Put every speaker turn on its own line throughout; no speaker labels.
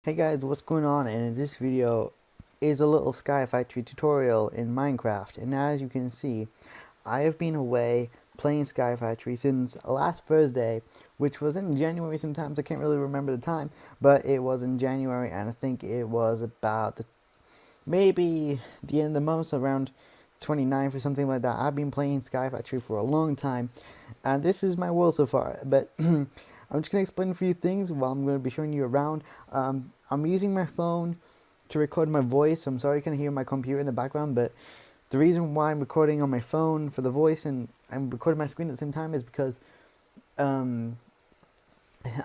Hey guys, what's going on? And in this video is a little Sky Factory tutorial in Minecraft. And as you can see, I have been away playing Sky Factory since last Thursday, which was in January sometimes. I can't really remember the time, but it was in January, and I think it was about maybe the end of the month, around 29th or something like that. I've been playing Sky Factory for a long time, and this is my world so far. But I'm just going to explain a few things while I'm going to be showing you around. I'm using my phone to record my voice. I'm sorry you can hear my computer in the background, but the reason why I'm recording on my phone for the voice and I'm recording my screen at the same time is because um,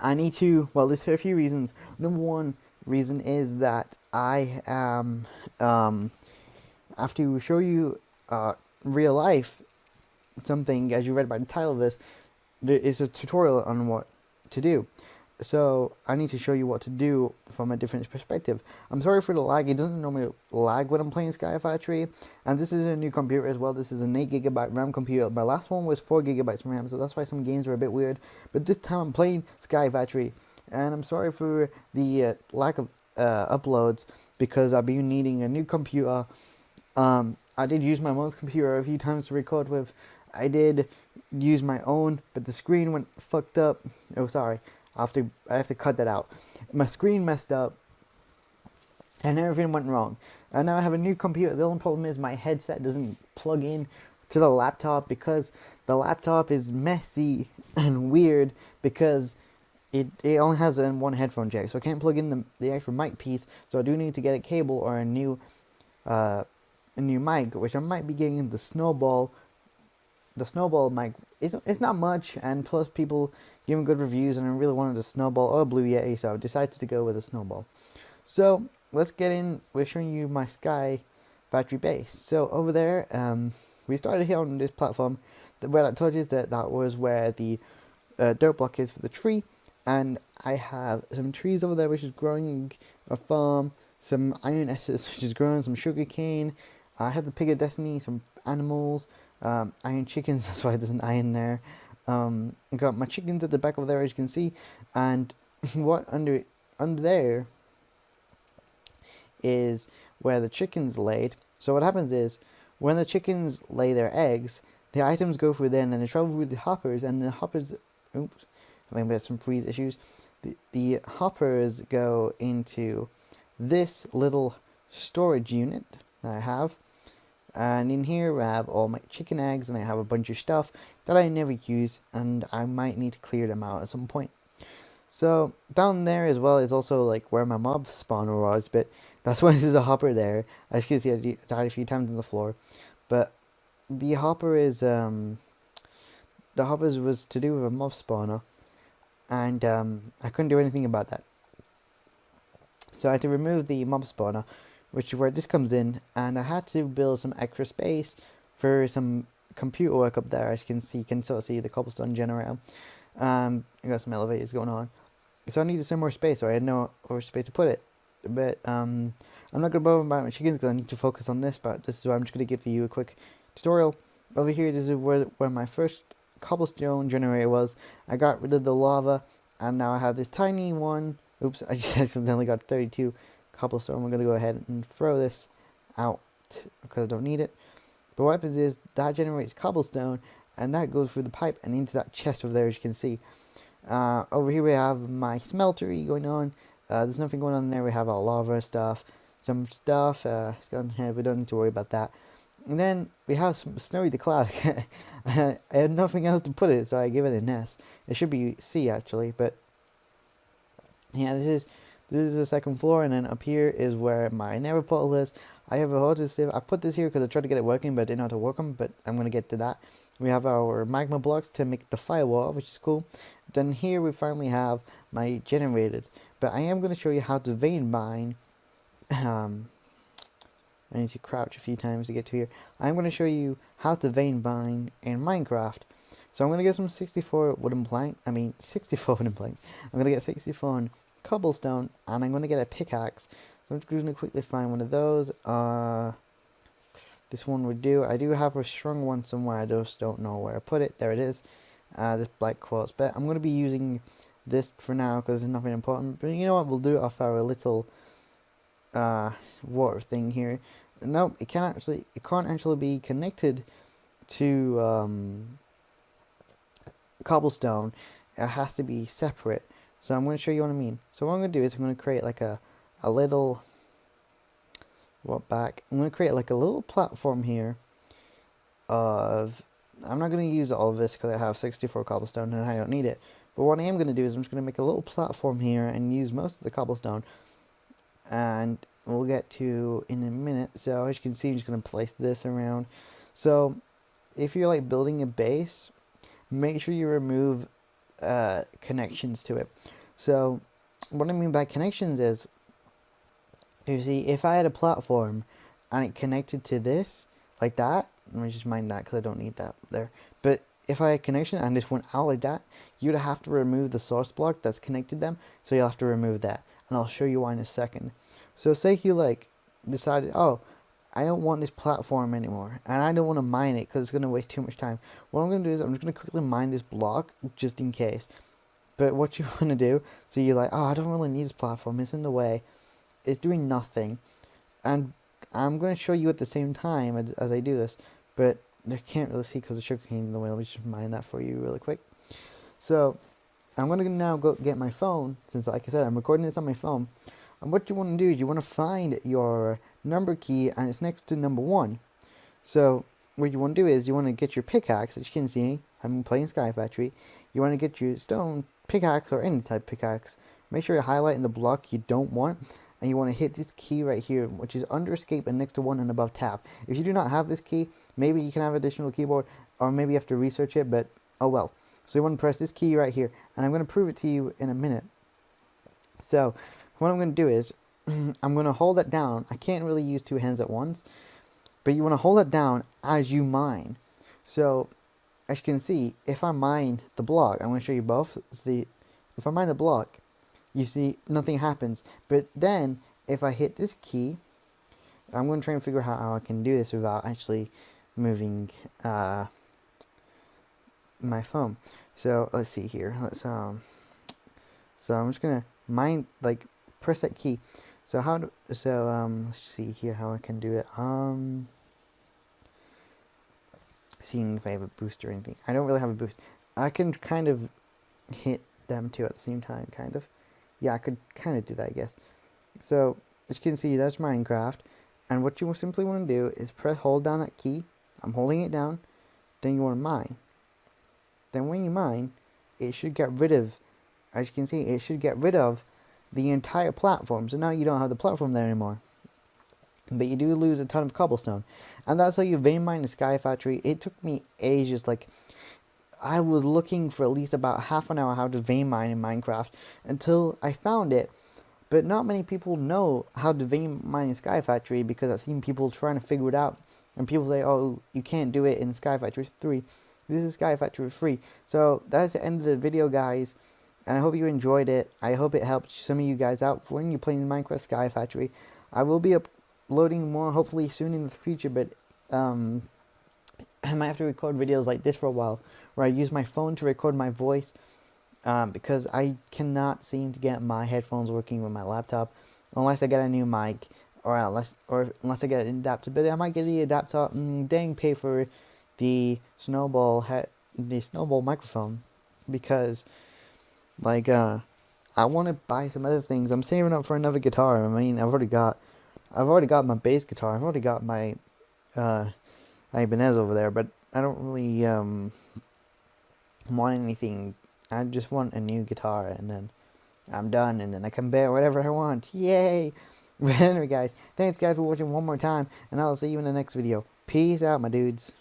I need to, well, there's a few reasons. Number one reason is that I am, have to show you real life something, as you read by the title of this. There is a tutorial on what to do. So I need to show you what to do from a different perspective. I'm sorry for the lag. It doesn't normally lag when I'm playing Sky Factory. And this is a new computer as well. This is an 8GB RAM computer. My last one was 4GB RAM, so that's why some games are a bit weird. But this time I'm playing Sky Factory. And I'm sorry for the lack of uploads because I've been needing a new computer. I did use my mom's computer a few times to record with. I did use my own, but the screen went fucked up. Oh, sorry. I have to cut that out. My screen messed up, and everything went wrong. And now I have a new computer. The only problem is my headset doesn't plug in to the laptop because the laptop is messy and weird because it only has one headphone jack, so I can't plug in the extra mic piece. So I do need to get a cable or uh, a new mic, which I might be getting the Snowball. The Snowball mic, it's not much, and plus people giving good reviews, and I really wanted a Snowball or a Blue Yeti, so I decided to go with a Snowball. So let's get in. We're showing you my Sky Factory base. So over there, we started here on this platform. Where that touches, that was where the dirt block is for the tree, and I have some trees over there which is growing a farm, some iron essence which is growing, some sugar cane. I have the pig of destiny, some animals, iron chickens. That's why there's an iron there. I got my chickens at the back over there, as you can see, and what under there is where the chickens laid. So what happens is when the chickens lay their eggs, the items go through there and then they travel through the hoppers, and the hoppers, oops, I think we have some freeze issues. The hoppers go into this little storage unit that I have, and in here I have all my chicken eggs, and I have a bunch of stuff that I never use, and I might need to clear them out at some point. So down there as well is also like where my mob spawner was, but that's why there's a hopper there. As you can see, I died a few times on the floor, but the hopper is the hoppers was to do with a mob spawner, and I couldn't do anything about that. So I had to remove the mob spawner, which is where this comes in, and I had to build some extra space for some computer work up there. As you can sort of see the cobblestone generator. I got some elevators going on. So I needed some more space, so I had no more space to put it. But I'm not going to bother about my chickens because I need to focus on this, but this is why I'm just going to give you a quick tutorial. Over here, this is where my first cobblestone generator was. I got rid of the lava, and now I have this tiny one. Oops, I just accidentally got 32 cobblestone. We're going to go ahead and throw this out because I don't need it. But what happens is that generates cobblestone, and that goes through the pipe and into that chest over there, as you can see. Over here we have my smeltery going on. There's nothing going on there. We have our lava stuff, some stuff. We don't need to worry about that. And then we have some Snowy the Cloud. I had nothing else to put it, so I give it an S. It should be C actually, but yeah, this is the second floor, and then up here is where my nether portal is. I have a water sieve. I put this here because I tried to get it working, but I didn't know how to work them. But I'm gonna get to that. We have our magma blocks to make the firewall, which is cool. Then here we finally have my generators. But I am gonna show you how to vein mine. I need to crouch a few times to get to here. I'm going to show you how to vein mine in Minecraft. So I'm going to get some 64 wooden plank. 64 wooden planks. I'm going to get 64 cobblestone, and I'm going to get a pickaxe. So I'm just going to quickly find one of those. This one would do. I do have a strong one somewhere. I just don't know where I put it. There it is. This black quartz. But I'm going to be using this for now because it's nothing important. But you know what? We'll do it off our little water thing here. No, it can't actually be connected to cobblestone. It has to be separate. So I'm going to show you what I mean. So what I'm going to do is I'm going to create like a little I'm going to create like a little platform here of, I'm not going to use all of this because I have 64 cobblestone and I don't need it. But what I am going to do is I'm just going to make a little platform here and use most of the cobblestone. And we'll get to in a minute. So as you can see, I'm just going to place this around. So if you're like building a base, make sure you remove connections to it. So what I mean by connections is, you see, if I had a platform and it connected to this like that, let me just mind that because I don't need that there. But if I had connection and this went out like that, you'd have to remove the source block that's connected them. So you'll have to remove that, and I'll show you why in a second. So say you like decided, oh, I don't want this platform anymore, and I don't want to mine it because it's going to waste too much time. What I'm going to do is I'm just going to quickly mine this block just in case. But what you want to do, so you're like, oh, I don't really need this platform, it's in the way. It's doing nothing. And I'm going to show you at the same time as I do this, but I can't really see because the sugarcane in the way. Let me just mine that for you really quick. So I'm going to now go get my phone, since like I said, I'm recording this on my phone. And what you want to do is you want to find your number key, and it's next to number 1. So what you want to do is you want to get your pickaxe. As you can see, I'm playing Sky Factory. You want to get your stone pickaxe or any type pickaxe. Make sure you're highlighting the block you don't want, and you want to hit this key right here, which is under escape and next to 1 and above tab. If you do not have this key, maybe you can have additional keyboard, or maybe you have to research it, but oh well. So you want to press this key right here, and I'm going to prove it to you in a minute. So what I'm going to do is I'm going to hold it down. I can't really use 2 hands at once, but you want to hold it down as you mine. So as you can see, if I mine the block, I'm going to show you both. See, if I mine the block, you see nothing happens. But then if I hit this key, I'm going to try and figure out how I can do this without actually moving my phone. So let's see here. So I'm just going to mine, like press that key. So let's see here how I can do it. Seeing if I have a boost or anything. I don't really have a boost. I can kind of hit them two at the same time, kind of. Yeah, I could kind of do that, I guess. So as you can see, that's Minecraft. And what you simply want to do is hold down that key. I'm holding it down. Then you want to mine. Then when you mine, it should get rid of, as you can see, it should get rid of the entire platform. So now you don't have the platform there anymore. But you do lose a ton of cobblestone. And that's how you vein mine the Sky Factory. It took me ages. Like, I was looking for at least about half an hour how to vein mine in Minecraft until I found it. But not many people know how to vein mine in Sky Factory, because I've seen people trying to figure it out. And people say, oh, you can't do it in Sky Factory 3. This is Sky Factory 3. So that's the end of the video, guys. And I hope you enjoyed it. I hope it helped some of you guys out when you're playing Minecraft Sky Factory. I will be uploading more hopefully soon in the future, but I might have to record videos like this for a while, where I use my phone to record my voice, because I cannot seem to get my headphones working with my laptop unless I get a new mic, or unless I get an adapter. But I might get the adapter and then pay for the snowball microphone, because like I want to buy some other things. I'm saving up for another guitar. I mean, I've already got my bass guitar. I've already got my Ibanez over there, but I don't really want anything. I just want a new guitar, and then I'm done, and then I can buy whatever I want. Yay! But anyway, guys, thanks guys for watching one more time, and I'll see you in the next video. Peace out, my dudes.